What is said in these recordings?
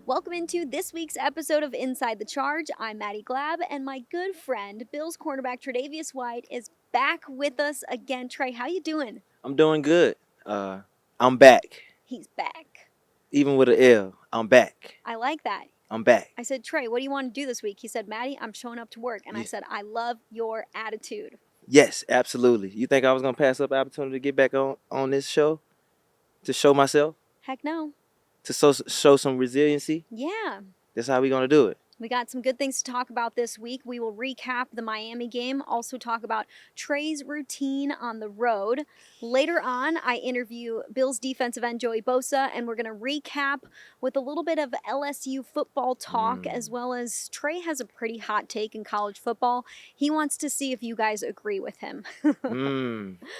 Welcome into this week's episode of Inside the Charge. I'm Maddie Glab, and my good friend, Bills cornerback Tre'Davious White, is back with us again. Trey, how you doing? I'm doing good. I'm back. He's back. Even with an L, I'm back. I like that. I'm back. I said, Trey, what do you want to do this week? He said, Maddie, I'm showing up to work. And I Yeah. said, I love your attitude. Yes, absolutely. You think I was gonna pass up the opportunity to get back on this show to show myself, Heck no. to show some resiliency? Yeah. That's how we gonna do it. We got some good things to talk about this week. We will recap the Miami game, also talk about Trey's routine on the road. Later on, I interview Bills defensive end Joey Bosa, and we're going to recap with a little bit of LSU football talk, as well as Trey has a pretty hot take in college football. He wants to see if you guys agree with him.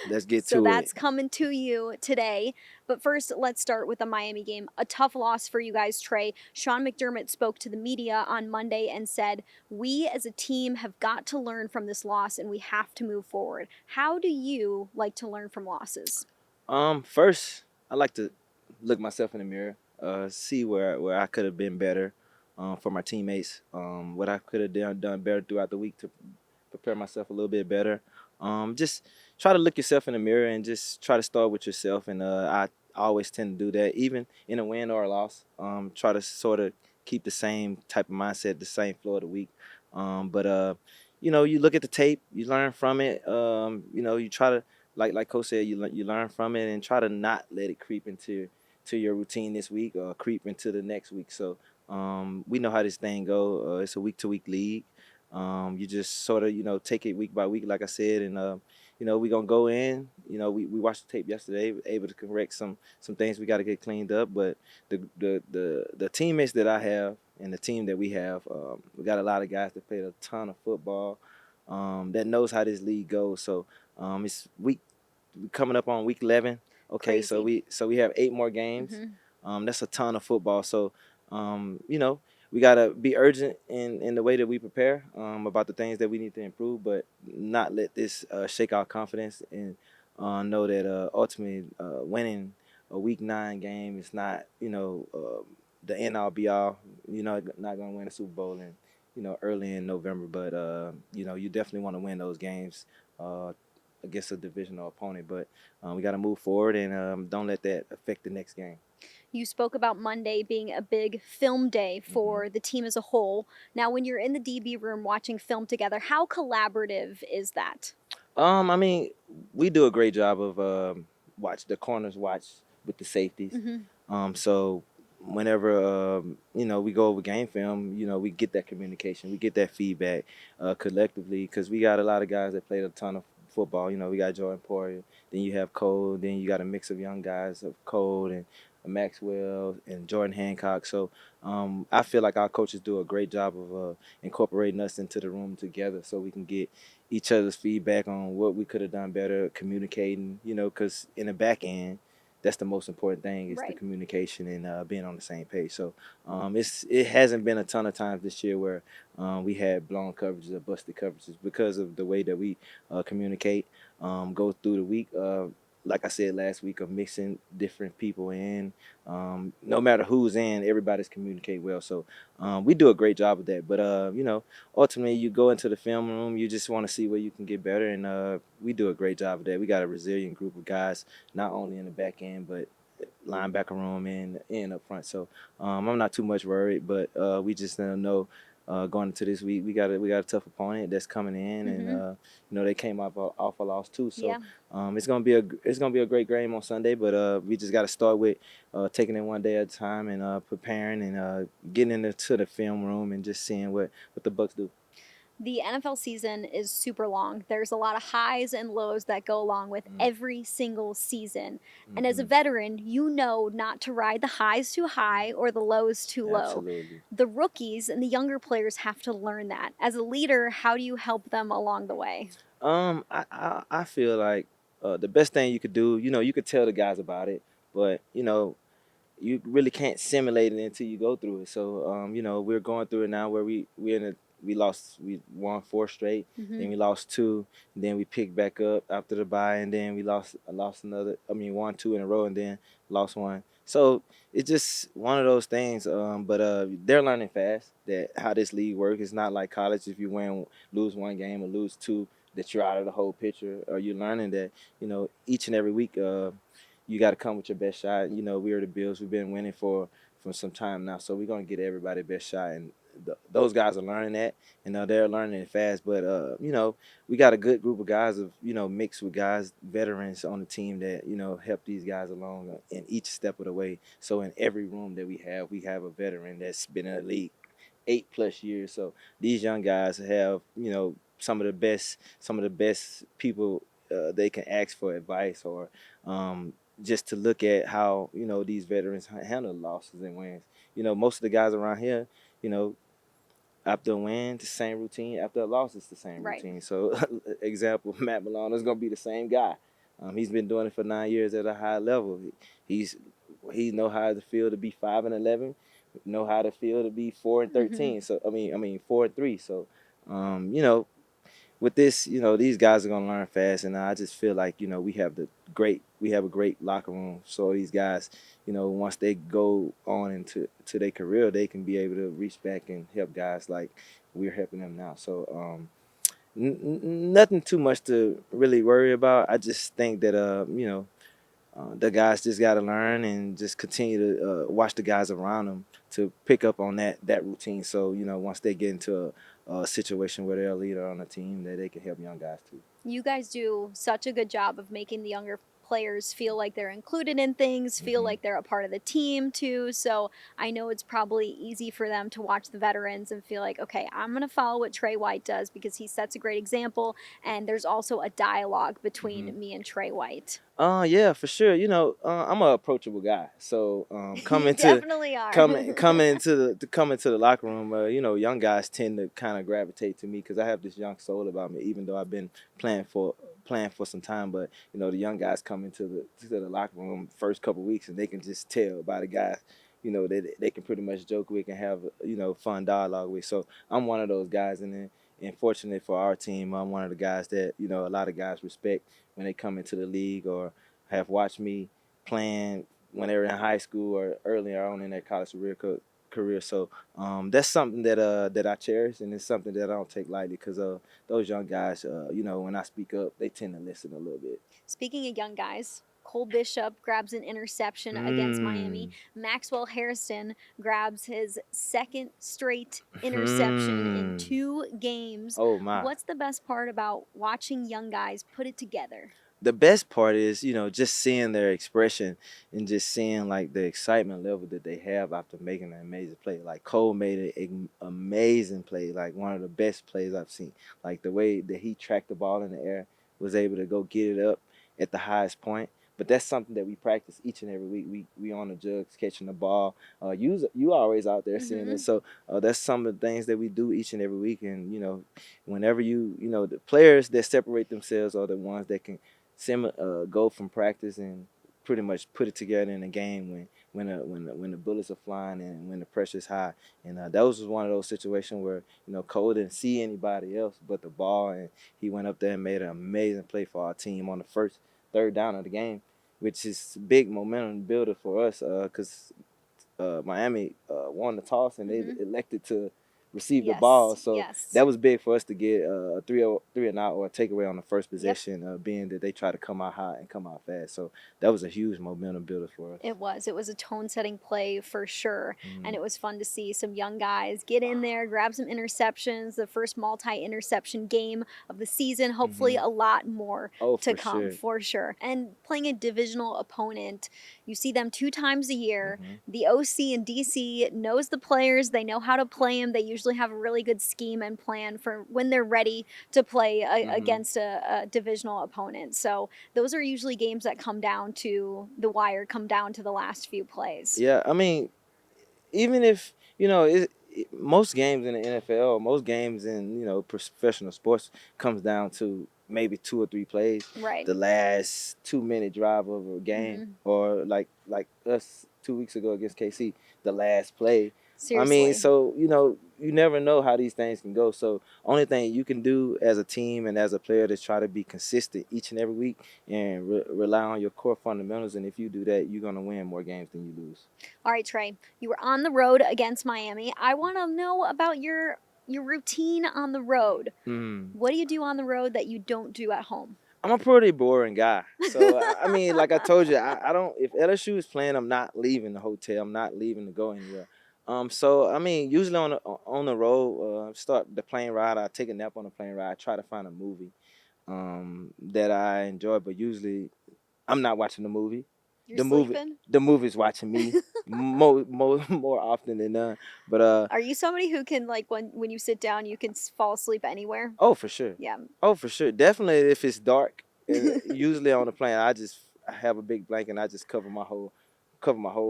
Let's get So to that's it. coming to you today. But first, let's start with the Miami game. A tough loss for you guys, Trey. Sean McDermott spoke to the media on Monday and said, "We as a team have got to learn from this loss and we have to move forward." How do you like to learn from losses? First, I like to look myself in the mirror, see where I could have been better, for my teammates. What I could have done better throughout the week to prepare myself a little bit better. Just try to look yourself in the mirror and just try to start with yourself. And I always tend to do that, even in a win or a loss. Try to sort of keep the same type of mindset, the same flow of the week. But you look at the tape, you learn from it. You try to like Coach said, you learn from it and try to not let it creep into your routine this week or creep into the next week. So we know how this thing go. It's a week to week league. You just sort of take it week by week, like I said, and we're gonna go in. We watched the tape yesterday, able to correct some things we got to get cleaned up. But the teammates that I have and the team that we have, we got a lot of guys that played a ton of football, that knows how this league goes. So it's week coming up on week 11. Okay, so Crazy. we have 8 more games. Mm-hmm. That's a ton of football. So we gotta be urgent in the way that we prepare, about the things that we need to improve, but not let this shake our confidence, and know that ultimately, winning a week 9 game is not the end all be all. Not gonna win a Super Bowl in early in November, but you definitely want to win those games. Uh, Against a divisional opponent, but we got to move forward and don't let that affect the next game. You spoke about Monday being a big film day for the team as a whole. Now, when you're in the DB room watching film together, how collaborative is that? I mean, we do a great job of watch the corners watch with the safeties. Mm-hmm. So whenever we go over game film, we get that communication, we get that feedback collectively, because we got a lot of guys that played a ton of football. We got Jordan Poyer, then you have Cole, then you got a mix of young guys of Cole and Maxwell and Jordan Hancock. So I feel like our coaches do a great job of incorporating us into the room together so we can get each other's feedback on what we could have done better, communicating, because in the back end, that's the most important thing is the Right. communication and being on the same page. So it hasn't been a ton of times this year where we had blown coverages or busted coverages because of the way that we communicate, go through the week. Like I said last week, of mixing different people in. No matter who's in, everybody's communicate well. So we do a great job of that. But ultimately, you go into the film room, you just want to see where you can get better, and we do a great job of that. We got a resilient group of guys, not only in the back end, but linebacker room and up front. So I'm not too much worried, but we just know. Going into this week, we got a tough opponent that's coming in, and Mm-hmm. they came off a loss too. So Yeah. it's gonna be a great game on Sunday, but we just got to start with taking it one day at a time and preparing and getting into the film room and just seeing what the Bucks do. The NFL season is super long. There's a lot of highs and lows that go along with every single season. And as a Mm-hmm. veteran, you know not to ride the highs too high or the lows too low. Absolutely. The rookies and the younger players have to learn that. As a leader, how do you help them along the way? I feel like the best thing you could do, you could tell the guys about it, but you really can't simulate it until you go through it. So we're going through it now where we're in we won 4 straight, Hmm. then we lost two, then we picked back up after the bye, and then we lost another. I mean, won two in a row, and then lost one. So it's just one of those things. But they're learning fast that how this league works. It's not like college. If you lose one game or lose two, that you're out of the whole picture. Or you're learning that each and every week. You got to come with your best shot. We are the Bills. We've been winning for some time now, so we're gonna get everybody best shot, and those guys are learning that, and they're learning it fast. But we got a good group of guys of mixed with guys, veterans on the team that help these guys along in each step of the way. So in every room that we have a veteran that's been in the league 8+ years. So these young guys have some of the best people they can ask for advice or just to look at how these veterans handle losses and wins. Most of the guys around here, you know, after a win, it's the same routine. After a loss, it's the same Right. routine. So, example, Matt Malone is gonna be the same guy. He's been doing it for 9 years at a high level. He's he know how to feel to be 5-11, know how to feel to be 4-13. Hmm. So I mean 4-3. So, you know, with this, these guys are gonna learn fast, and I just feel like we have a great locker room. So these guys, once they go on into their career, they can be able to reach back and help guys like we're helping them now. So nothing too much to really worry about. I just think that the guys just got to learn and just continue to watch the guys around them to pick up on that routine. So once they get into a situation where they're a leader on a team, that they can help young guys too. You guys do such a good job of making the younger players feel like they're included in things, feel Hmm. like they're a part of the team too. So I know it's probably easy for them to watch the veterans and feel like, okay, I'm going to follow what Tre White does because he sets a great example. And there's also a dialogue Hmm. between me and Tre White. Yeah, for sure. I'm a approachable guy. So You definitely are. coming to the locker room, young guys tend to kind of gravitate to me because I have this young soul about me. Even though I've been playing for playing for some time, but the young guys come into the locker room first couple weeks, and they can just tell by the guys. They can pretty much joke with and have fun dialogue with. So I'm one of those guys, and fortunate for our team, I'm one of the guys that a lot of guys respect when they come into the league or have watched me playing when they were in high school or earlier on in their college career. So that's something that I cherish, and it's something that I don't take lightly because those young guys, when I speak up, they tend to listen a little bit. Speaking of young guys, Cole Bishop grabs an interception against Miami. Mm. Maxwell Harrison grabs his second straight interception in Hmm. 2 games. Oh my. What's the best part about watching young guys put it together? The best part is, just seeing their expression and just seeing like the excitement level that they have after making an amazing play. Like Cole made an amazing play, like one of the best plays I've seen. Like the way that he tracked the ball in the air, was able to go get it up at the highest point. But that's something that we practice each and every week. We on the jugs catching the ball. You always out there seeing it. Hmm. So that's some of the things that we do each and every week. And whenever the players that separate themselves are the ones that can go from practice and pretty much put it together in a game when the bullets are flying and when the pressure's high. And that was one of those situations where Cole didn't see anybody else but the ball, and he went up there and made an amazing play for our team on the first third down of the game, which is big momentum builder for us because Miami won the toss and they Hmm. elected to receive the ball. Yes, So yes. that was big for us to get a three and out or a takeaway on the first Yep. possession, being that they try to come out high and come out fast. So that was a huge momentum builder for us. It was. It was a tone setting play for sure. And Mm. it was fun to see some young guys get in there, grab some interceptions, the first multi interception game of the season. Hopefully, Hmm. a lot more Oh, to for come sure. for sure. And playing a divisional opponent, you see them 2 times a year. Hmm. The OC and DC knows the players, they know how to play them. They usually have a really good scheme and plan for when they're ready to play Hmm. against a divisional opponent. So, those are usually games that come down to the wire, come down to the last few plays. Yeah, I mean, even if most games in the NFL, most games in professional sports comes down to maybe 2 or 3 plays. Right. The last 2 minute drive of a game, Hmm. or like us 2 weeks ago against KC, the last play. I mean, Seriously. so you never know how these things can go. So only thing you can do as a team and as a player is try to be consistent each and every week and rely on your core fundamentals. And if you do that, you're gonna win more games than you lose. All right, Tre, you were on the road against Miami. I want to know about your routine on the road. What do you do on the road that you don't do at home? I'm a pretty boring guy. So I mean, like I told you, I don't. If LSU is playing, I'm not leaving the hotel. I'm not leaving to go anywhere. So I mean, usually on the road, start the plane ride. I take a nap on the plane ride. I try to find a movie that I enjoy, but usually I'm not watching the movie. You're The movie, sleeping? the movie's watching me more often than none. But Are you somebody who can like when you sit down, you can fall asleep anywhere? oh, for sure. Yeah. Oh, for sure. Definitely if it's dark. Usually on the plane, I have a big blanket and I just cover my whole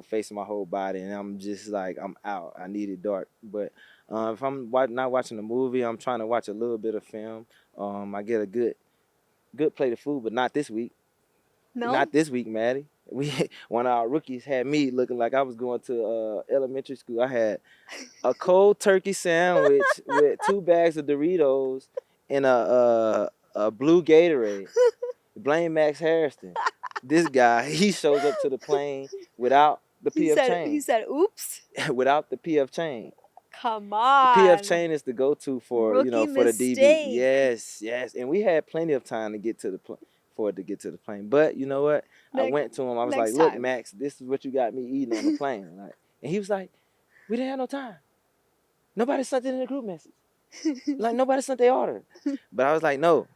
face and my whole body, and I'm just like I'm out. I need it dark. But if I'm not watching a movie, I'm trying to watch a little bit of film. I get a good plate of food, but not this week. No. Not this week, Maddie. We One of our rookies had me looking like I was going to elementary school. I had a cold turkey sandwich with 2 bags of Doritos and a blue Gatorade. Blame Max Harrison. This guy, he shows up to the plane without the He PF said he chain. said, "Oops." Without the PF chain. Come The PF on. chain is the go-to for Rookie for the DB. mistake. Yes, and we had plenty of time to get to the for it to get to the plane. But you know what? I went to him. I was like, next "Look, time." Max, this is what you got me eating on the plane." Like, and he was like, "We didn't have no time. Nobody sent it in the group message. Like nobody sent their order." But I was like, "No,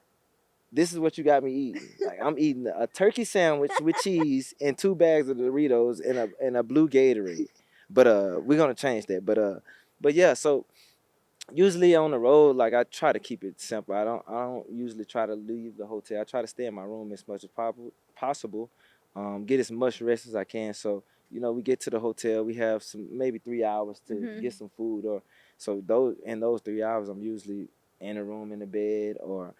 this is what you got me eating. Like I'm eating a turkey sandwich with cheese and 2 bags of Doritos and a blue Gatorade." But we're gonna change that. But yeah. So usually on the road, like I try to keep it simple. I don't usually try to leave the hotel. I try to stay in my room as much as possible. Get as much rest as I can. So we get to the hotel. We have maybe 3 hours to get some food, or so those 3 hours I'm usually in a room in the bed or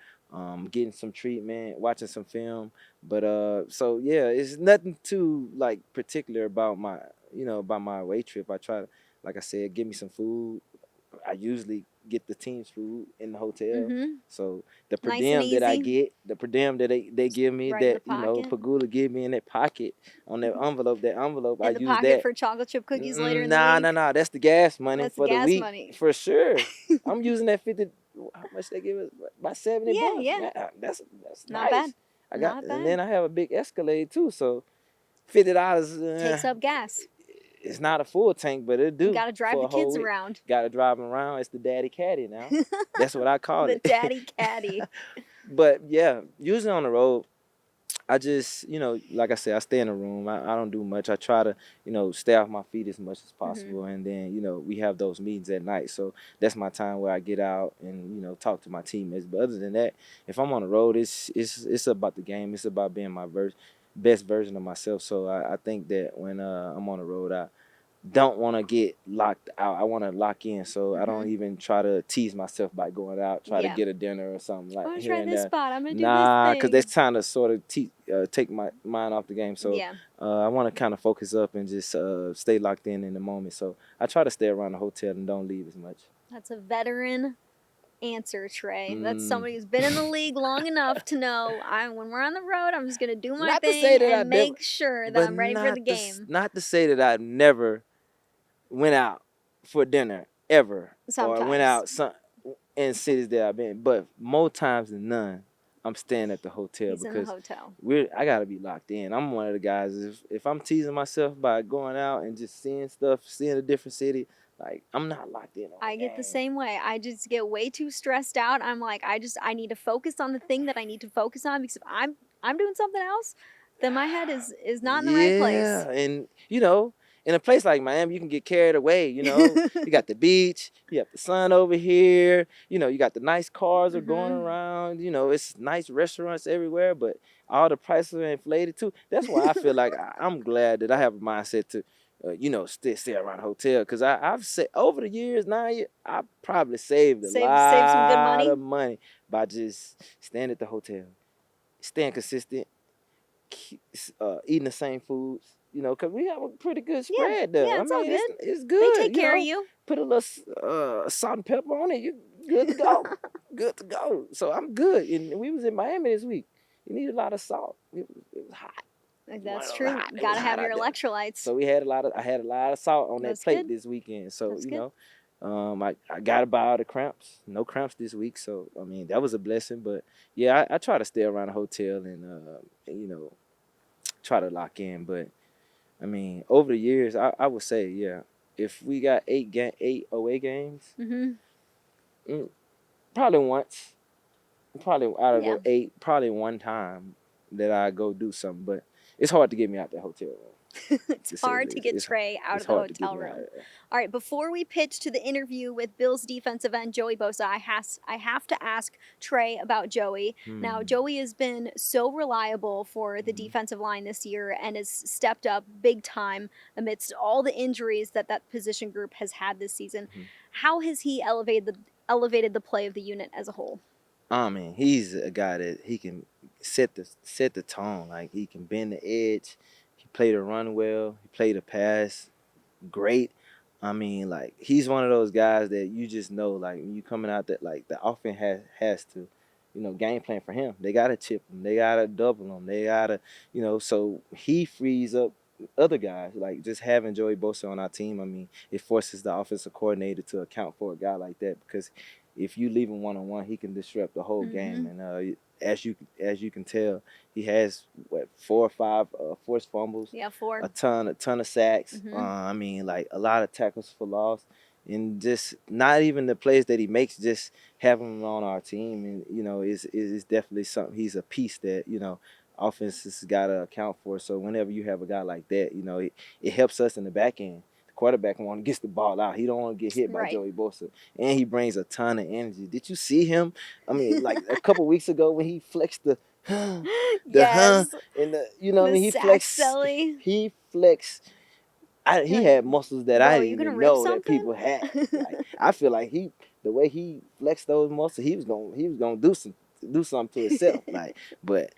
getting some treatment, watching some film. But so yeah, it's nothing too like particular about my away trip. I try to, like I said, give me some food. I usually get the team's food in the hotel. So the per Nice and diem that I easy. get, the per diem that they give me, Right in the that pocket. Pagula give me in that pocket on that envelope, I In the use pocket that. for chocolate chip cookies later in the Nah, week. that's the gas money That's the for the gas week money. for sure. I'm using that 50. How much they give us? About 70 Yeah, bucks. yeah. Yeah, that's Not nice. bad. I got, Not and bad. then I have a big Escalade too, so $50. Takes up gas. It's not a full tank, but it You do gotta drive for the a whole kids week. around. Got to drive them around. It's the daddy caddy now. That's what I call The it. daddy caddy. But yeah, usually on the road, I just, like I said, I stay in the room. I don't do much. I try to, stay off my feet as much as possible. And then, we have those meetings at night. So that's my time where I get out and, talk to my teammates. But other than that, if I'm on the road, it's about the game. It's about being my best version of myself. So I think that when I'm on the road, I don't want to get locked out. I want to lock in, so I don't even try to tease myself by going out, try to Yeah. get a dinner or something I'm like gonna here try and this there. spot. I'm gonna do Nah, this because thing. that's trying to sort of take my mind off the game. So Yeah. I want to kind of focus up and just stay locked in the moment. So I try to stay around the hotel and don't leave as much. That's a veteran answer, Tre. That's somebody who's been in the league long enough to know when we're on the road, I'm just gonna do my Not to thing say that I and never, make sure that but I'm ready for the game. not to say that I never went out for dinner ever, or went out in cities that I've been. But more times than none, I'm staying at the hotel He's in the because hotel. I gotta be locked in. I'm one of the guys. If I'm teasing myself by going out and just seeing stuff, seeing a different city, like I'm not locked in on I the get the game. same way. I just get way too stressed out. I'm like, I need to focus on the thing that I need to focus on, because if I'm doing something else, then my head is not in the right place. Yeah, and in a place like Miami, you can get carried away. You got the beach, you have the sun over here. You got the nice cars are going around. It's nice restaurants everywhere, but all the prices are inflated too. That's why I feel like I'm glad that I have a mindset to, stay around the hotel, because I've said over the years now, I probably saved a Save lot some good money. of money by just staying at the hotel, staying consistent, eating the same foods. You know, because we have a pretty good Yeah, spread there. yeah, I it's all mean, good. it's They good. take You care of know, you. put a little salt and pepper on it. You good to go. Good to go. So I'm good. And we was in Miami this week. You need a lot of salt. It was hot. That's It was true. hot. It was Gotta have hot your out there. electrolytes. So I had a lot of salt on that That's plate good. this weekend. So That's good. I got about all the cramps. No cramps this week. So I mean that was a blessing. But yeah, I try to stay around the hotel and try to lock in. But I mean over the years, I would say yeah, if we got eight away games, Mm-hmm. mm, probably once, probably out of Yeah. the 8, probably one time that I go do something. But it's hard to get me out the hotel room. It's To say the hard to least. get Tre out It's of the hard to get hotel me out room. of there. All right, before we pitch to the interview with Bills defensive end Joey Bosa, I have to ask Tre about Joey. Now, Joey has been so reliable for the defensive line this year and has stepped up big time amidst all the injuries that position group has had this season. How has he elevated the play of the unit as a whole? I mean, he's a guy that he can set the tone. Like he can bend the edge. He played the run well. He played the pass great. I mean, like he's one of those guys that you just know, like when you coming out that like the offense has to, game plan for him. They gotta chip him. They gotta double him. They gotta, so he frees up other guys. Like just having Joey Bosa on our team. I mean, it forces the offensive coordinator to account for a guy like that because if you leave him 1-on-1, he can disrupt the whole game. And as you can tell, he has what 4 or 5 forced fumbles. Yeah, 4. A ton of sacks. I mean, like a lot of tackles for loss, and just not even the plays that he makes. Just having him on our team, and is definitely something. He's a piece that offenses got to account for. So whenever you have a guy like that, it helps us in the back end. The quarterback want to get the ball out. He don't want to get hit by Right. Joey Bosa, and he brings a ton of energy. Did you see him? I mean, like a couple weeks ago when he flexed the Yes. and The he sack flexed. silly. He flexed. He had muscles that I Bro, didn't you gonna even rip know that something? people had. Like I feel like the way he flexed those muscles, he was gonna do something to himself. Like, but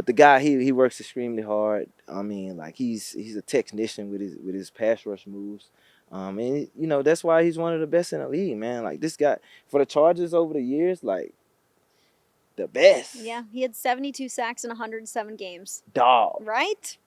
the guy he works extremely hard. I mean, like he's a technician with his pass rush moves. And that's why he's one of the best in the league, man. Like this guy for the Chargers over the years, like the best. Yeah, he had 72 sacks in 107 games. Dog. Right?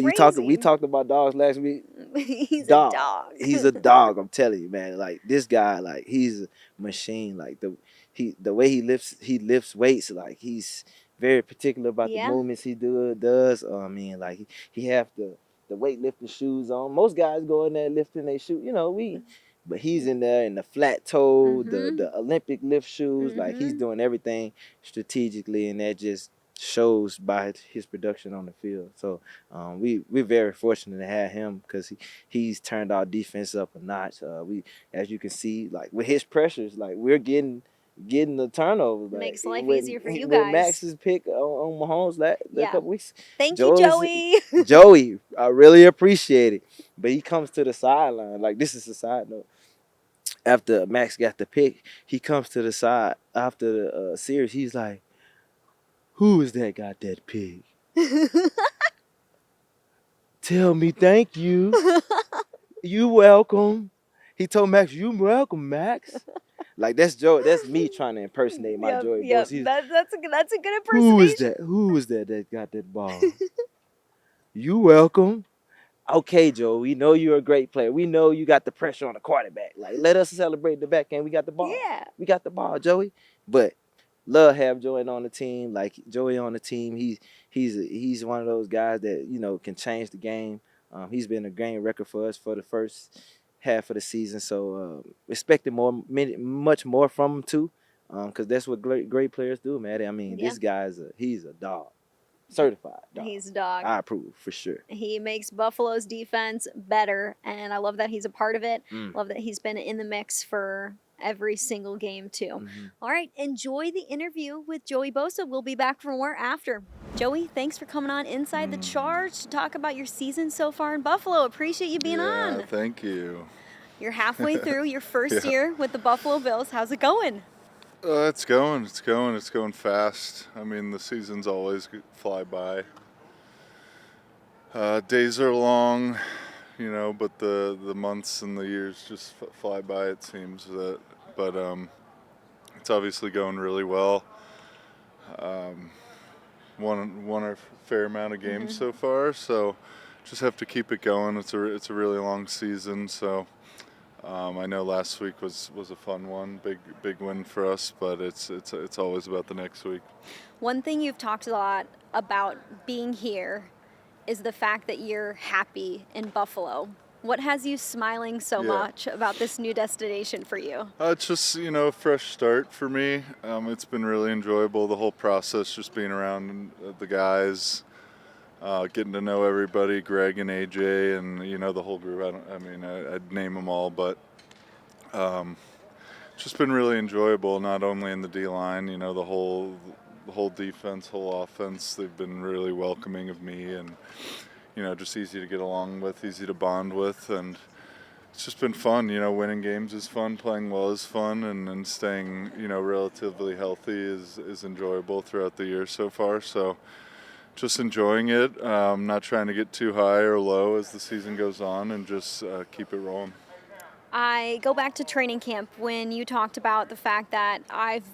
We talked about dogs last week. He's a dog. He's a dog. I'm telling you, man. Like this guy, like he's a machine. Like the way he lifts weights. Like he's very particular about the movements he does. I mean, like he have the weightlifting shoes on. Most guys go in there lifting their shoe. But he's in there in the flat toe, the Olympic lift shoes. Like he's doing everything strategically, and that just shows by his production on the field. So we're very fortunate to have him because he's turned our defense up a notch. As you can see, like with his pressures, like we're getting the turnovers. Like, makes life easier for you with guys. Max's pick on Mahomes a couple weeks. Thank you, Joey. Joey, I really appreciate it. But he comes to the sideline. Like this is a side note. After Max got the pick, he comes to the side after the series. He's like, "Who is that got that pig? Tell me thank you. You welcome." He told Max, "You welcome, Max." Like that's Joey. That's me trying to impersonate my Joey Bosa. That's a good impersonation. Who is that got that ball? You welcome. Okay, Joe. We know you're a great player. We know you got the pressure on the quarterback. Like let us celebrate the back end. We got the ball. Yeah. We got the ball, Joey. But love have Joey on the team. Like Joey on the team, he's one of those guys that can change the game. He's been a game record for us for the first half of the season. So expecting much more from him too, because that's what great players do, man. I mean, this guy's he's a dog, certified dog. He's a dog. I approve for sure. He makes Buffalo's defense better, and I love that he's a part of it. Love that he's been in the mix for every single game too. All right, enjoy the interview with Joey Bosa. We'll be back for more after. Joey, thanks for coming on Inside the Charge to talk about your season so far in Buffalo. Appreciate you being on. Thank you. You're halfway through your first year with the Buffalo Bills. How's it going? It's going fast. I mean, the seasons always fly by. Days are long, but the months and the years just fly by. It seems but it's obviously going really well. Won a fair amount of games so far, so just have to keep it going. It's a really long season, so I know last week was a fun one, big win for us, but it's always about the next week. One thing you've talked a lot about being here is the fact that you're happy in Buffalo. What has you smiling so much about this new destination for you? It's just, a fresh start for me. It's been really enjoyable, the whole process, just being around the guys, getting to know everybody, Greg and AJ, and, the whole group. I'd name them all, but it's just been really enjoyable, not only in the D-line, the whole defense, whole offense. They've been really welcoming of me and, just easy to get along with, easy to bond with, and it's just been fun. Winning games is fun, playing well is fun, and staying, relatively healthy is enjoyable throughout the year so far. So just enjoying it, not trying to get too high or low as the season goes on, and just keep it rolling. I go back to training camp when you talked about the fact that I've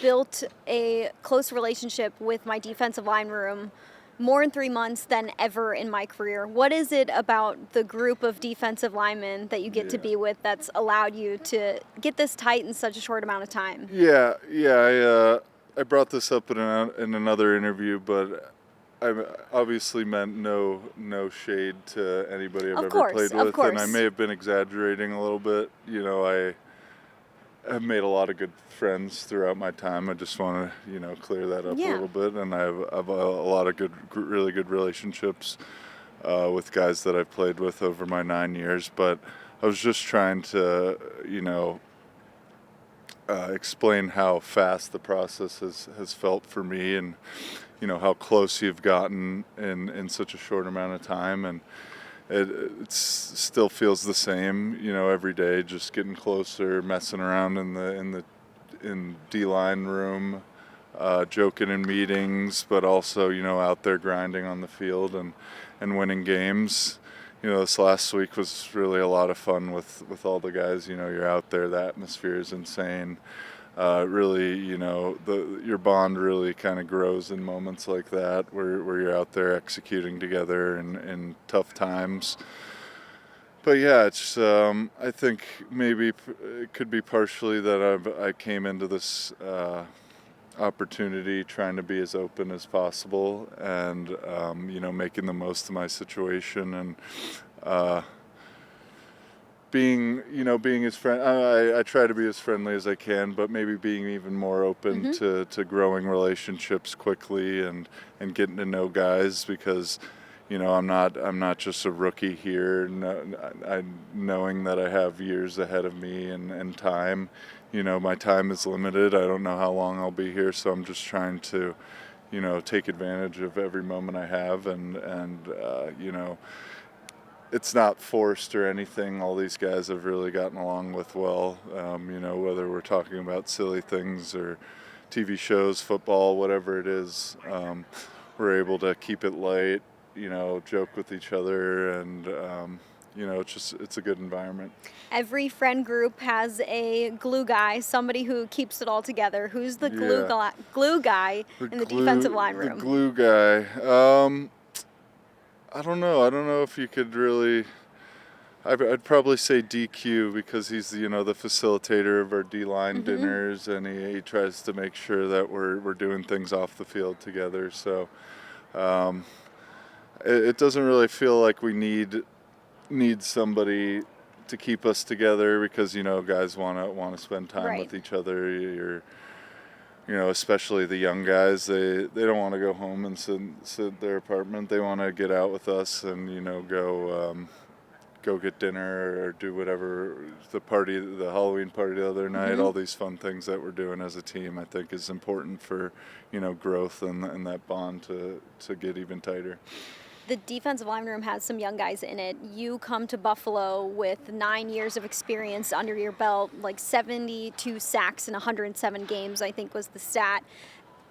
built a close relationship with my defensive line room more in 3 months than ever in my career. What is it about the group of defensive linemen that you get to be with that's allowed you to get this tight in such a short amount of time? I brought this up in another interview, but I obviously meant no shade to anybody I've ever played with, and I may have been exaggerating a little bit. I've made a lot of good friends throughout my time. I just want to, clear that up a little bit. And I have a lot of really good relationships with guys that I've played with over my 9 years. But I was just trying to, explain how fast the process has felt for me, and, how close you've gotten in such a short amount of time. And it still feels the same, every day, just getting closer, messing around in D-line room, joking in meetings, but also, out there grinding on the field and winning games. This last week was really a lot of fun with all the guys. You're out there, the atmosphere is insane. Really, your bond really kind of grows in moments like that, where you're out there executing together in tough times. But yeah, it's I think maybe it could be partially that I came into this opportunity trying to be as open as possible, and making the most of my situation, and being as I try to be as friendly as I can, but maybe being even more open to growing relationships quickly, and getting to know guys, because I'm not just a rookie here. Knowing that I have years ahead of me and time. My time is limited. I don't know how long I'll be here, so I'm just trying to take advantage of every moment I have, and it's not forced or anything. All these guys have really gotten along with well, whether we're talking about silly things or TV shows, football, whatever it is. We're able to keep it light, joke with each other, and it's a good environment. Every friend group has a glue guy, somebody who keeps it all together. Who's the glue guy in the defensive line room? The glue guy. I don't know. I don't know if you could really. I'd probably say DQ, because he's the facilitator of our D-line dinners, and he tries to make sure that we're doing things off the field together. So it doesn't really feel like we need somebody to keep us together, because guys want to spend time with each other. Especially the young guys, they don't want to go home and sit in their apartment. They want to get out with us and go get dinner or do whatever, the Halloween party the other night. All these fun things that we're doing as a team, I think, is important for growth and that bond to get even tighter. The defensive line room has some young guys in it. You come to Buffalo with 9 years of experience under your belt, like 72 sacks in 107 games, I think was the stat.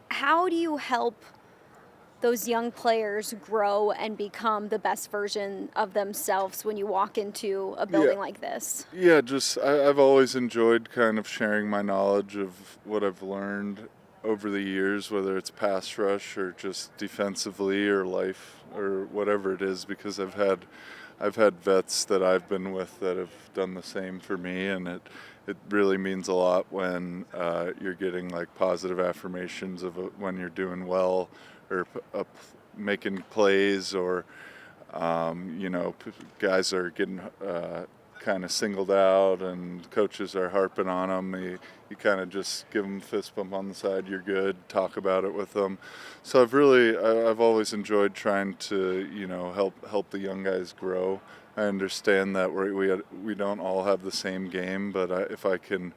How do you help those young players grow and become the best version of themselves when you walk into a building like this? Yeah, I've always enjoyed kind of sharing my knowledge of what I've learned over the years, whether it's pass rush or just defensively or life or whatever it is, because I've had vets that I've been with that have done the same for me, and it really means a lot when you're getting like positive affirmations of when you're doing well or making plays, or guys are getting kind of singled out and coaches are harping on them. You kind of just give them a fist bump on the side, you're good, talk about it with them. So I've always enjoyed trying to, help the young guys grow. I understand that we don't all have the same game, but if I can,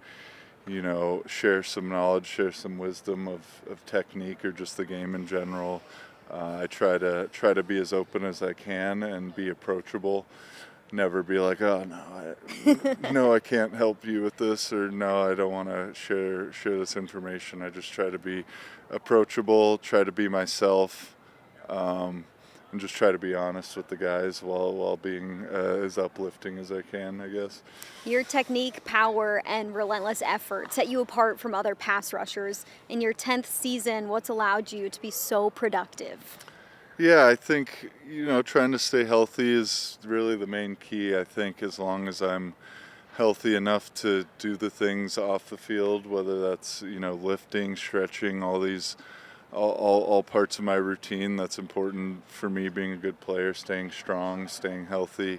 share some knowledge, share some wisdom of technique or just the game in general, I try to be as open as I can and be approachable. Never be like, oh no, I can't help you with this, or no, I don't want to share this information. I just try to be approachable, try to be myself, and just try to be honest with the guys while being as uplifting as I can, I guess. Your technique, power, and relentless effort set you apart from other pass rushers. In your 10th season, what's allowed you to be so productive? Yeah, I think, trying to stay healthy is really the main key. I think as long as I'm healthy enough to do the things off the field, whether that's, lifting, stretching, all parts of my routine, that's important for me being a good player, staying strong, staying healthy.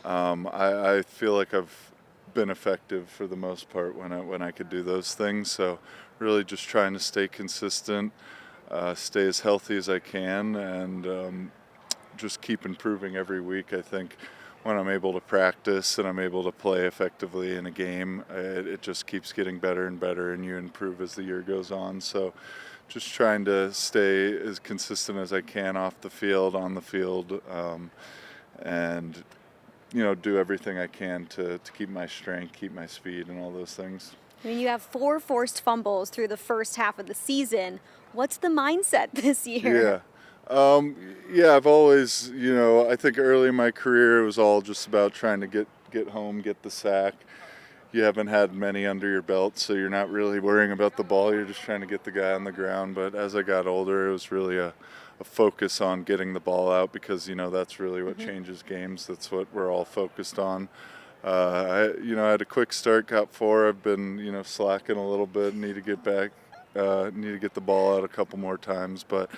I feel like I've been effective for the most part when I could do those things. So really just trying to stay consistent, stay as healthy as I can, and just keep improving every week. I think when I'm able to practice and I'm able to play effectively in a game, it just keeps getting better and better, and you improve as the year goes on. So just trying to stay as consistent as I can off the field, on the field, and do everything I can to keep my strength, keep my speed, and all those things. I mean, you have 4 forced fumbles through the first half of the season. What's the mindset this year? Yeah, I've always, I think early in my career it was all just about trying to get home, get the sack. You haven't had many under your belt, so you're not really worrying about the ball. You're just trying to get the guy on the ground. But as I got older, it was really a focus on getting the ball out, because, that's really what changes games. That's what we're all focused on. I had a quick start, got 4. I've been, slacking a little bit. Need to get back. Need to get the ball out a couple more times. But,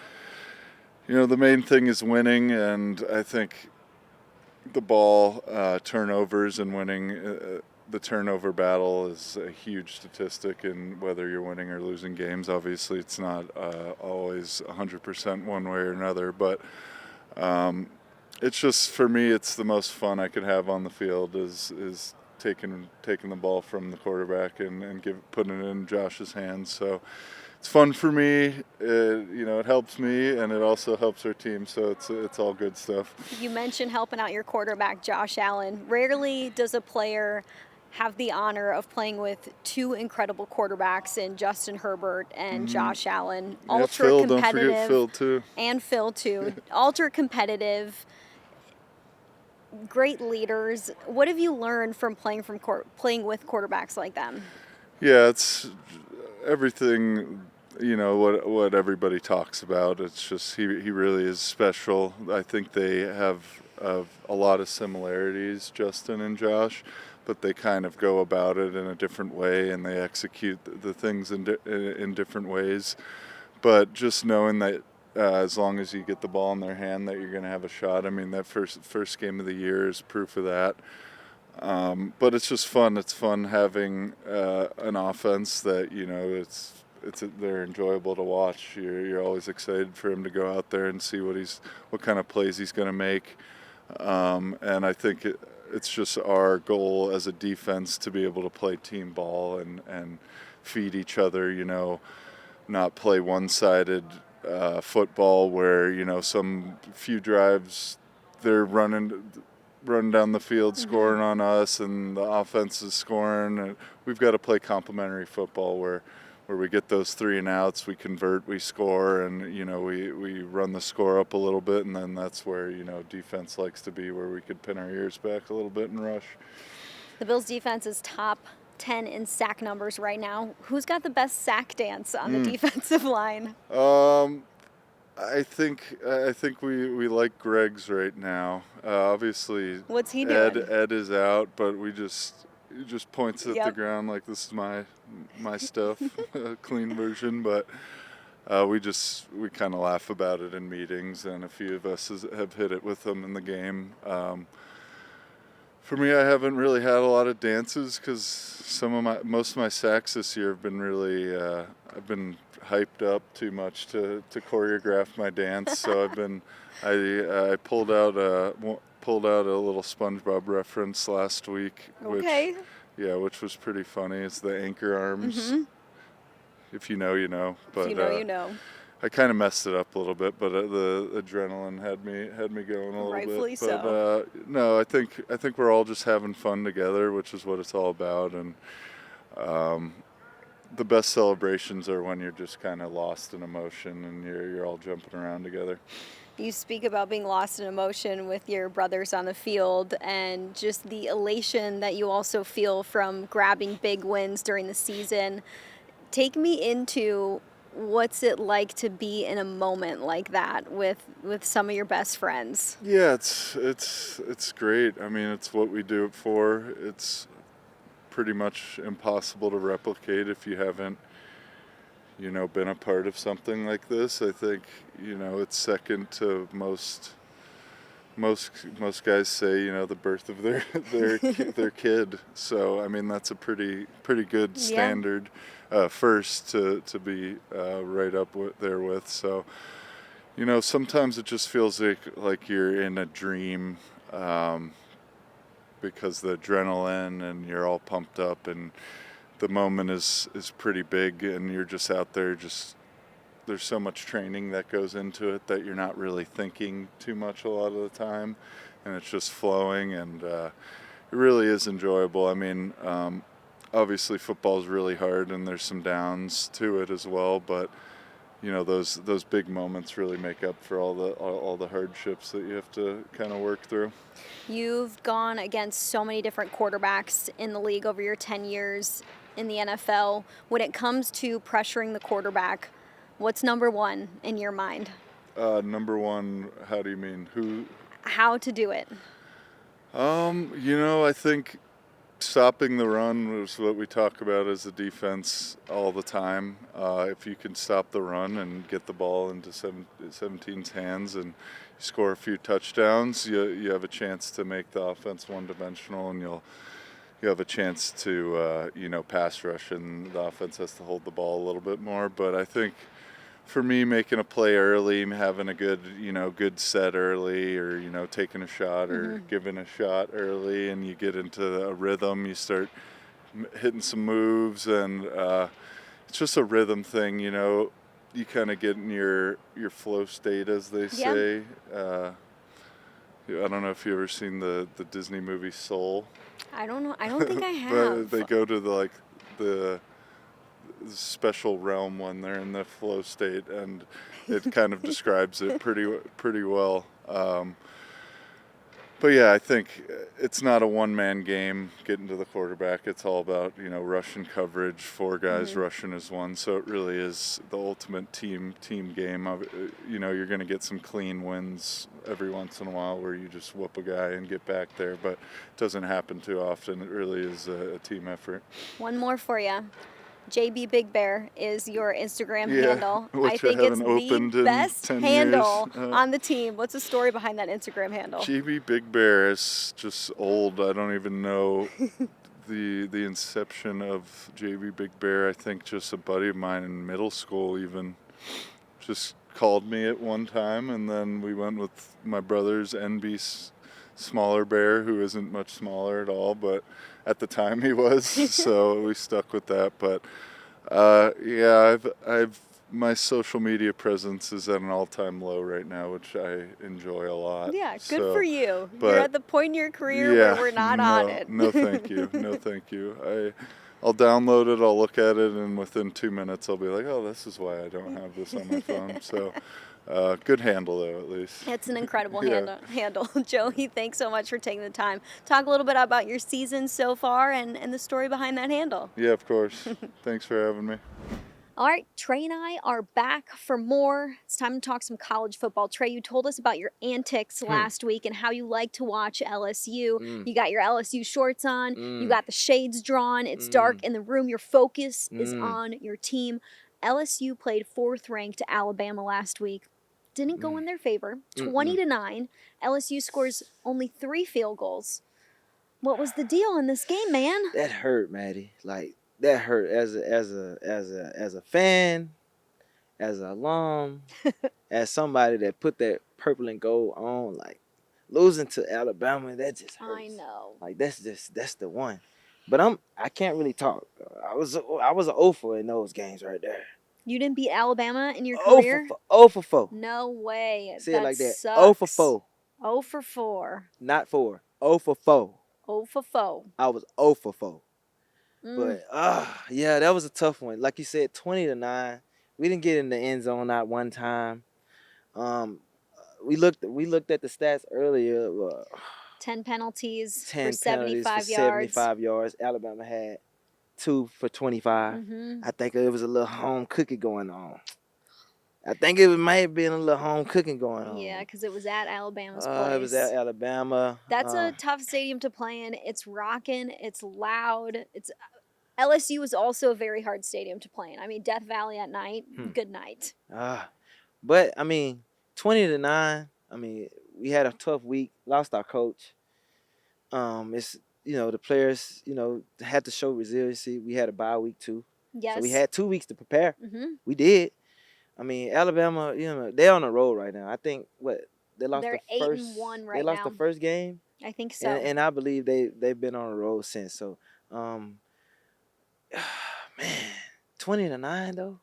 the main thing is winning, and I think the ball turnovers and winning. The turnover battle is a huge statistic in whether you're winning or losing games. Obviously, it's not always 100% one way or another, but it's just, for me, it's the most fun I could have on the field is taking the ball from the quarterback and putting it in Josh's hands. So it's fun for me. It helps me, and it also helps our team. So it's all good stuff. You mentioned helping out your quarterback, Josh Allen. Rarely does a player have the honor of playing with 2 incredible quarterbacks in Justin Herbert and Josh Allen. Ultra Phil, competitive. don't forget Phil too. And Phil too. Ultra competitive. Great leaders. What have you learned from playing with quarterbacks like them? Yeah, it's everything. What everybody talks about. It's just he really is special. I think they have a lot of similarities, Justin and Josh, but they kind of go about it in a different way, and they execute the things in different ways. But just knowing that as long as you get the ball in their hand, that you're going to have a shot. I mean, that first game of the year is proof of that. But it's just fun. It's fun having an offense that they're enjoyable to watch. You're always excited for him to go out there and see what kind of plays he's going to make. And I think it's just our goal as a defense to be able to play team ball and feed each other, not play one-sided football where, some few drives they're running down the field scoring on us and the offense is scoring. And we've got to play complementary football where where we get those 3 and outs, we convert, we score, and we run the score up a little bit, and then that's where defense likes to be, where we could pin our ears back a little bit and rush. The Bills defense is top 10 in sack numbers right now. Who's got the best sack dance on the defensive line? I think we like Greg's right now. Obviously, What's he doing? Ed is out, but he just points at the Yep. ground like this is my stuff, a clean version. But we kind of laugh about it in meetings, and a few of us have hit it with him in the game. For me, I haven't really had a lot of dances because most of my sacks this year have been really I've been hyped up too much to choreograph my dance. So I pulled out a little SpongeBob reference last week, Okay. which was pretty funny. It's the anchor arms. If you know, you know. But If you know, you know. I kind of messed it up a little bit, but the adrenaline had me going a little Rightfully bit. so. But no, I think we're all just having fun together, which is what it's all about. And the best celebrations are when you're just kind of lost in emotion and you're all jumping around together. You speak about being lost in emotion with your brothers on the field and just the elation that you also feel from grabbing big wins during the season. Take me into what's it like to be in a moment like that with some of your best friends? Yeah, it's great. I mean, it's what we do it for. It's pretty much impossible to replicate if you haven't been a part of something like this. I think it's second to most guys say the birth of their kid. So I mean that's a pretty good standard first to be right up there with. So sometimes it just feels like you're in a dream because the adrenaline and you're all pumped up and the moment is pretty big and you're just out there there's so much training that goes into it that you're not really thinking too much a lot of the time, and it's just flowing, and it really is enjoyable. I mean, obviously football is really hard, and there's some downs to it as well, but those big moments really make up for all the hardships that you have to kind of work through. You've gone against so many different quarterbacks in the league over your 10 years in the NFL. When it comes to pressuring the quarterback, what's number one in your mind? Number one, how do you mean? How to do it? I think stopping the run was what we talk about as a defense all the time. If you can stop the run and get the ball into 17's hands and you score a few touchdowns, you have a chance to make the offense one-dimensional, and you have a chance to pass rush, and the offense has to hold the ball a little bit more. But I think for me, making a play early, having a good set early, or taking a shot or giving a shot early, and you get into a rhythm, you start hitting some moves, and it's just a rhythm thing. You kind of get in your flow state, as they say. I don't know if you ever seen the Disney movie Soul. I don't know. I don't think I have. But they go to the special realm when they're in the flow state, and it kind of describes it pretty well. But yeah, I think it's not a one-man game getting to the quarterback. It's all about rushing coverage, 4 guys rushing as one. So it really is the ultimate team game. You're going to get some clean wins every once in a while where you just whoop a guy and get back there, but it doesn't happen too often. It really is a team effort. One more for you. JB Big Bear is your Instagram handle. Which I think I it's haven't opened the in best 10 handle years. on the team. What's the story behind that Instagram handle? GB Big Bear is just old. I don't even know the inception of JB Big Bear. I think just a buddy of mine in middle school even just called me at one time, and then we went with my brother's NB Smaller Bear, who isn't much smaller at all, but at the time he was, so we stuck with that. But I've my social media presence is at an all-time low right now, which I enjoy a lot. Yeah, good for you. but You're at the point in your career where we're not on it. No, thank you. No, thank you. I'll download it, I'll look at it, and within 2 minutes I'll be like, oh, this is why I don't have this on my phone. So good handle, though, at least. It's an incredible Yeah. handle. Joey, thanks so much for taking the time. Talk a little bit about your season so far and the story behind that handle. Yeah, of course. Thanks for having me. All right, Trey and I are back for more. It's time to talk some college football. Trey, you told us about your antics last week and how you like to watch LSU. You got your LSU shorts on. You got the shades drawn. It's dark in the room. Your focus is on your team. LSU played 4th-ranked Alabama last week. Didn't go in their favor. 20-9. LSU scores only 3 field goals. What was the deal in this game, man? That hurt, Maddy. Like, that hurt as a fan, as an alum, as somebody that put that purple and gold on. Like, losing to Alabama, that just hurts. I know. Like, that's the one. But I can't really talk. I was a 0 for in those games right there. You didn't beat Alabama in your 0 career? 0 for 4. No way. Say it like that. Sucks. 0 for 4. 0 for 4. Not 4. 0 for 4. 0 for 4. I was 0 for 4. But yeah, that was a tough one. Like you said, 20-9. We didn't get in the end zone not one time. We looked at the stats earlier. 10 penalties 10 for penalties 75 for yards. 75 yards. Alabama had 2 for 25. I think it was a little home cooking going on. I think it might have been a little home cooking going on. Yeah, because it was at Alabama's place. It was at Alabama. That's a tough stadium to play in. It's rocking. It's loud. LSU is also a very hard stadium to play in. I mean, Death Valley at night, good night. But, I mean, 20-9, I mean, we had a tough week, lost our coach. It's, the players, had to show resiliency. We had a bye week too. Yes. So we had 2 weeks to prepare. We did. I mean, Alabama, they're on the road right now. I think, they lost They're the first 8-1 right They lost now. the first game. I think so. And I believe they've been on the road since. So, man, 20-9 though.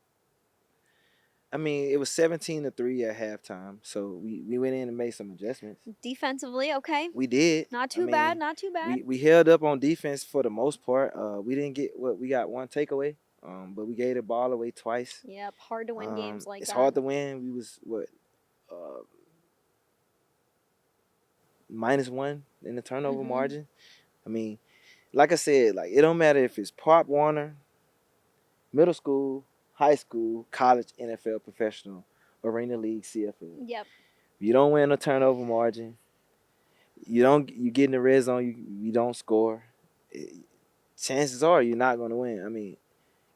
I mean, it was 17-3 at halftime. So we went in and made some adjustments. Defensively, okay. We did. Not too bad. Not too bad. We held up on defense for the most part. We didn't get we got one takeaway. But we gave the ball away twice. Yep, hard to win games like that. It's hard to win. We was -1 in the turnover margin. I mean, like I said, like it don't matter if it's Pop Warner, middle school, high school, college, NFL, professional, Arena League, CFL. Yep. You don't win a turnover margin. You get in the red zone, you don't score. Chances are you're not going to win. I mean,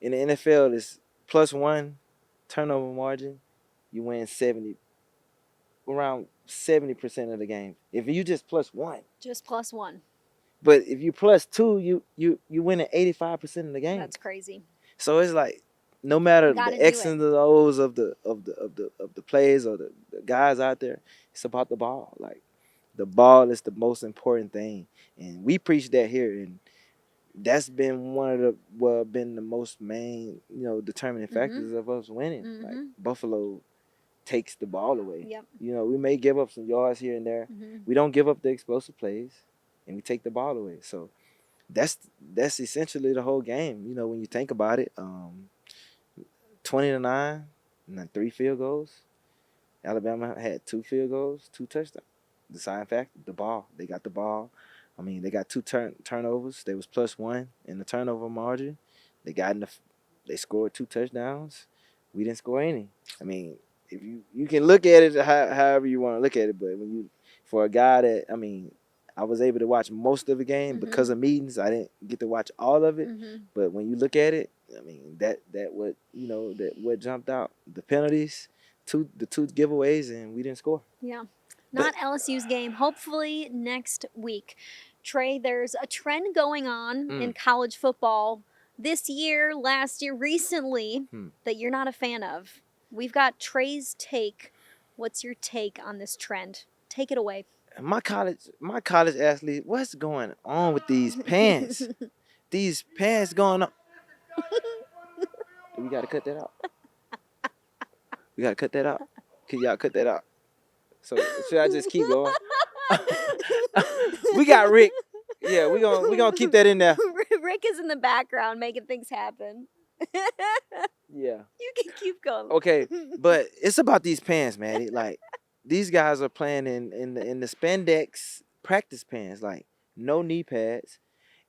in the NFL, it's +1 turnover margin. You win around 70% of the game. If you just +1. Just +1. But if you +2, you win at 85% of the game. That's crazy. So it's like no matter the X's and the O's of the plays or the guys out there, it's about the ball. Like the ball is the most important thing, and we preach that here, and that's been been the most main determining factors of us winning. Like Buffalo takes the ball away. Yep. We may give up some yards here and there. We don't give up the explosive plays, and we take the ball away. So that's essentially the whole game. When you think about it, 20-9, and then 3 field goals. Alabama had 2 field goals, 2 touchdowns. The deciding factor, the ball. They got the ball. I mean, they got 2 turnovers. They was +1 in the turnover margin. They scored 2 touchdowns. We didn't score any. I mean, if you can look at it however you want to look at it, but for a guy that, I mean, I was able to watch most of the game because of meetings. I didn't get to watch all of it, but when you look at it, I mean, that what jumped out, the penalties, the 2 giveaways, and we didn't score. Yeah. Not LSU's game. Hopefully next week. Trey, there's a trend going on in college football this year, last year, recently, that you're not a fan of. We've got Trey's take. What's your take on this trend? Take it away. My college athlete, what's going on with these pants? These pants going on. We got to cut that out. We got to cut that out. Can y'all cut that out? So should I just keep going? We got Rick. Yeah, we gonna keep that in there. Rick is in the background making things happen. Yeah. You can keep going. Okay, but it's about these pants, Maddie. Like these guys are playing in the spandex practice pants, like no knee pads.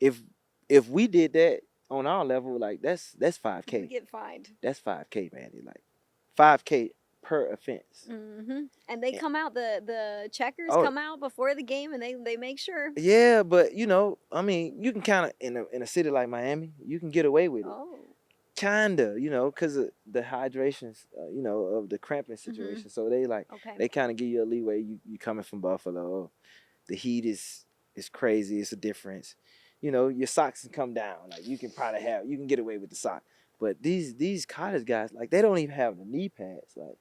If we did that on our level, like that's You 5K. get fined. That's 5K, Maddie. Like 5K per offense. And they come out, the checkers Oh. come out before the game, and they make sure. Yeah, but I mean, you can kind of in a city like Miami, you can get away with it. Oh. Kinda, because of the hydration, of the cramping situation. So they Okay. they kind of give you a leeway. You coming from Buffalo, the heat is crazy. It's a difference. Your socks can come down. Like you can get away with the sock. But these college guys, like they don't even have the knee pads, like,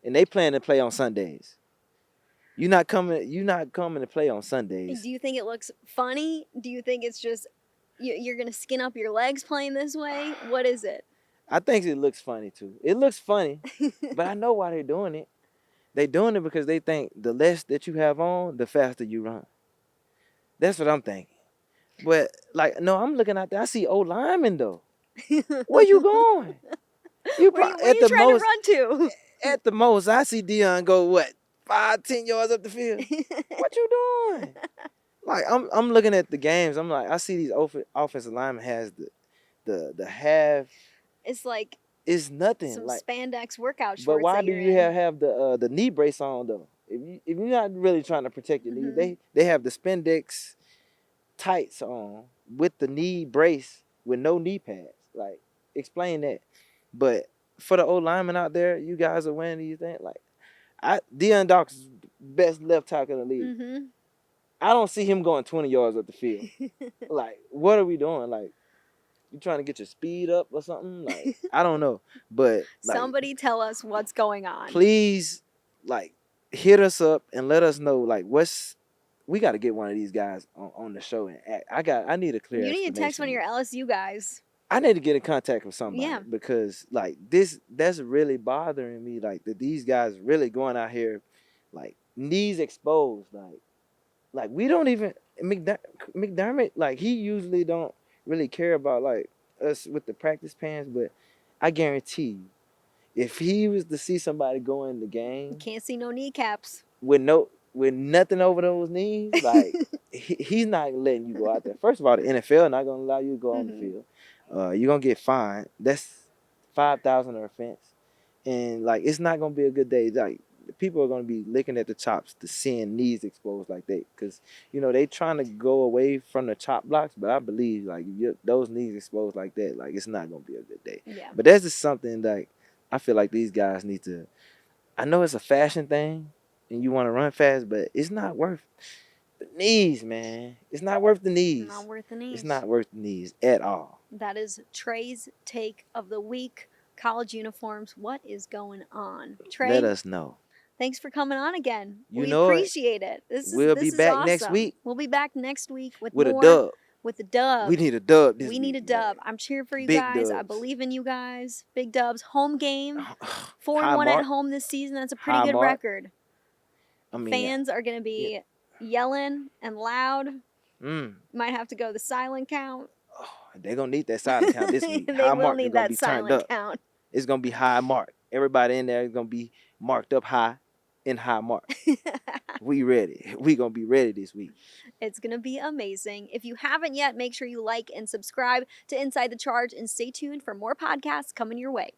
and they plan to play on Sundays. You're not coming to play on Sundays. Do you think it looks funny? Do you think it's just you're gonna skin up your legs playing this way? What is it? I think it looks funny too. It looks funny, but I know why they're doing it. They're doing it because they think the less that you have on, the faster you run. That's what I'm thinking. But no, I'm looking out there. I see old linemen though. Where you going? Where you trying to run to? At the most, I see Dion go what 5-10 yards up the field. What you doing? Like I'm looking at the games. I'm like, I see these offensive linemen has the half. It's like it's nothing. Some like spandex workout shorts. But why that do you're you in. have the knee brace on though? If you're not really trying to protect your knee, they have the spandex tights on with the knee brace with no knee pads. Like, explain that. But for the old linemen out there, you guys are wearing these things. Like, Deion Dawkins, best left tackle in the league. I don't see him going 20 yards up the field. Like, what are we doing? Like, you trying to get your speed up or something? Like, I don't know. But like, somebody tell us what's going on. Please, like, hit us up and let us know. Like, we got to get one of these guys on the show and act. I need a clear. You need to text one of your LSU guys. I need to get in contact with somebody. Yeah. Because like that's really bothering me. Like that these guys really going out here, like knees exposed. Like we don't even McDermott. Like he usually don't really care about like us with the practice pants, but I guarantee you, if he was to see somebody go in the game, you can't see no kneecaps with nothing over those knees, like he's not letting you go out there. First of all, the NFL not gonna allow you to go on the field. You're gonna get fined. That's $5,000 offense, and like it's not gonna be a good day. Like people are gonna be licking at the chops to seeing knees exposed like that, because they trying to go away from the chop blocks. But I believe like those knees exposed like that, like it's not gonna be a good day. Yeah. But that's just something like I feel like these guys need to. I know it's a fashion thing, and you want to run fast, but it's not worth the knees, man. It's not worth the knees. Not worth the knees. It's not worth the knees at all. That is Tre's take of the week. College uniforms. What is going on? Tre, let us know. Thanks for coming on again. We appreciate it. We'll be back awesome. Next week. We'll be back next week with more, a dub. With a dub. We need a dub this We week, need a dub. man. I'm cheering for you Big guys. I dubs. believe in you guys. Big dubs. Home game. 4-1 High at mark. home this season. That's a pretty High good mark. record. I mean, Fans are going to be yelling and loud. Mm. Might have to go the silent count. Oh, they're going to need that silent count this week. They High will mark need is gonna that be turned silent up. count. It's going to be high mark. Everybody in there is going to be marked up high in high mark. We ready. We going to be ready this week. It's going to be amazing. If you haven't yet, make sure you like and subscribe to Inside the Charge and stay tuned for more podcasts coming your way.